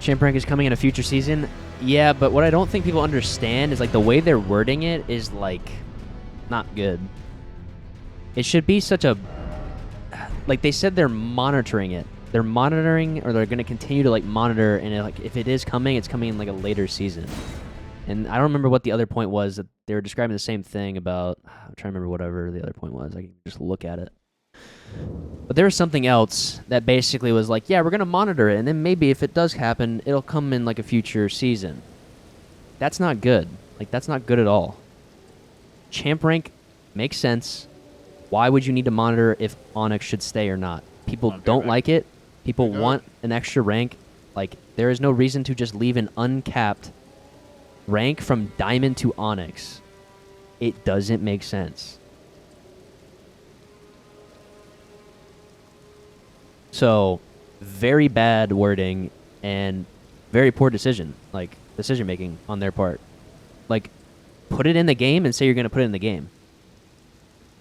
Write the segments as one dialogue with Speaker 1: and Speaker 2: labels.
Speaker 1: Champ rank is coming in a future season. Yeah, but what I don't think people understand is like the way they're wording it is like not good. It should be such a like they said they're monitoring it. They're monitoring, or they're going to continue to like monitor, and like if it is coming, it's coming in like a later season. And I don't remember what the other point was. That they were describing the same thing about. I'm trying to remember whatever the other point was. I can just look at it. But there was something else that basically was like, yeah, we're going to monitor it, and then maybe if it does happen, it'll come in like a future season. That's not good. Like, that's not good at all. Champ rank makes sense. Why would you need to monitor if Onyx should stay or not? People don't like it. People want an extra rank. Like, there is no reason to just leave an uncapped rank from Diamond to Onyx. It doesn't make sense. So, very bad wording and very poor decision making on their part. Like, put it in the game and say you're going to put it in the game.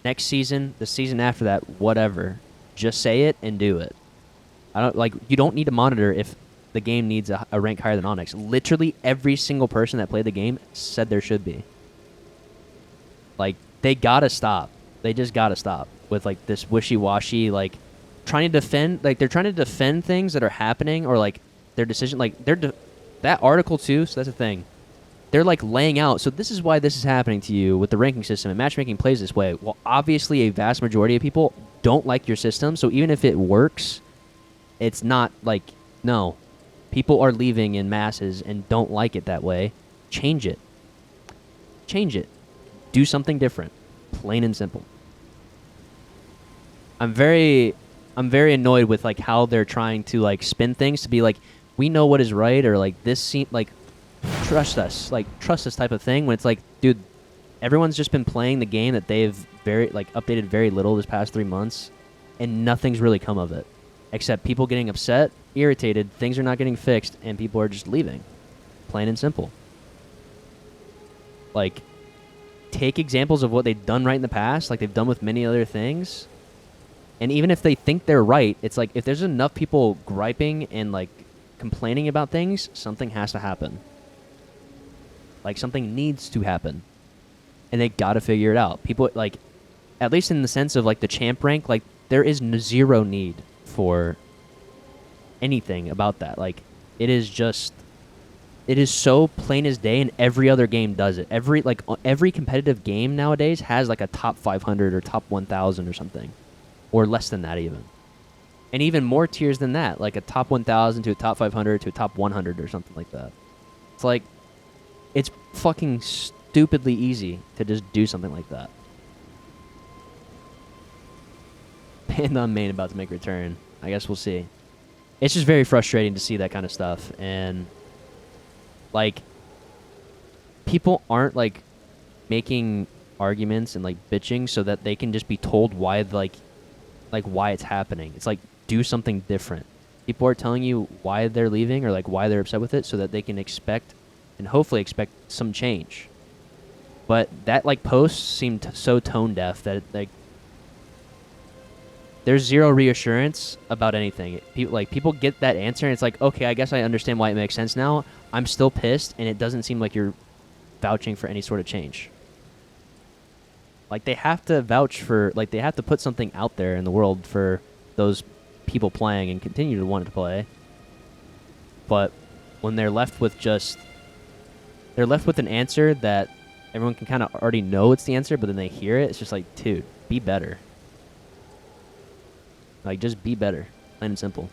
Speaker 1: Next season, the season after that, whatever. Just say it and do it. You don't need to monitor if the game needs a rank higher than Onyx. Literally every single person that played the game said there should be. Like, they gotta stop. They just gotta stop with like this wishy-washy, like trying to defend, like they're trying to defend things that are happening, or like their decision, like that article too. So that's the thing. They're like laying out. So this is why this is happening to you with the ranking system, and matchmaking plays this way. Well, obviously a vast majority of people don't like your system. So even if it works, it's not like, no, people are leaving in masses and don't like it that way. Change it. Change it. Do something different. Plain and simple. I'm very annoyed with like how they're trying to like spin things to be like, we know what is right, or like this seem like trust us type of thing, when it's like, dude, everyone's just been playing the game that they've updated very little this past 3 months, and nothing's really come of it except people getting upset, irritated, things are not getting fixed, and people are just leaving. Plain and simple. Like, take examples of what they've done right in the past, like they've done with many other things. And even if they think they're right, it's like, if there's enough people griping and like complaining about things, something has to happen. Like, something needs to happen. And they gotta figure it out. People, like, at least in the sense of like the champ rank, like there is zero need for anything about that. Like, it is so plain as day, and every other game does it. Every competitive game nowadays has like a top 500 or top 1000 or something, or less than that even. And even more tiers than that, like a top 1000 to a top 500 to a top 100 or something like that. It's like, it's fucking stupidly easy to just do something like that. Panda on main about to make a return. I guess we'll see. It's just very frustrating to see that kind of stuff. And like, people aren't like making arguments and like bitching so that they can just be told why why it's happening. It's like, do something different. People are telling you why they're leaving, or like why they're upset with it, so that they can expect and hopefully expect some change. But that like post seemed so tone deaf that like there's zero reassurance about anything. People get that answer and it's like, okay, I guess I understand why it makes sense now. I'm still pissed, and it doesn't seem like you're vouching for any sort of change. Like, they have to vouch for, like, they have to put something out there in the world for those people playing and continue to want to play. But when they're left with an answer that everyone can kind of already know it's the answer, but then they hear it, it's just like, dude, be better. Like, just be better. Plain and simple.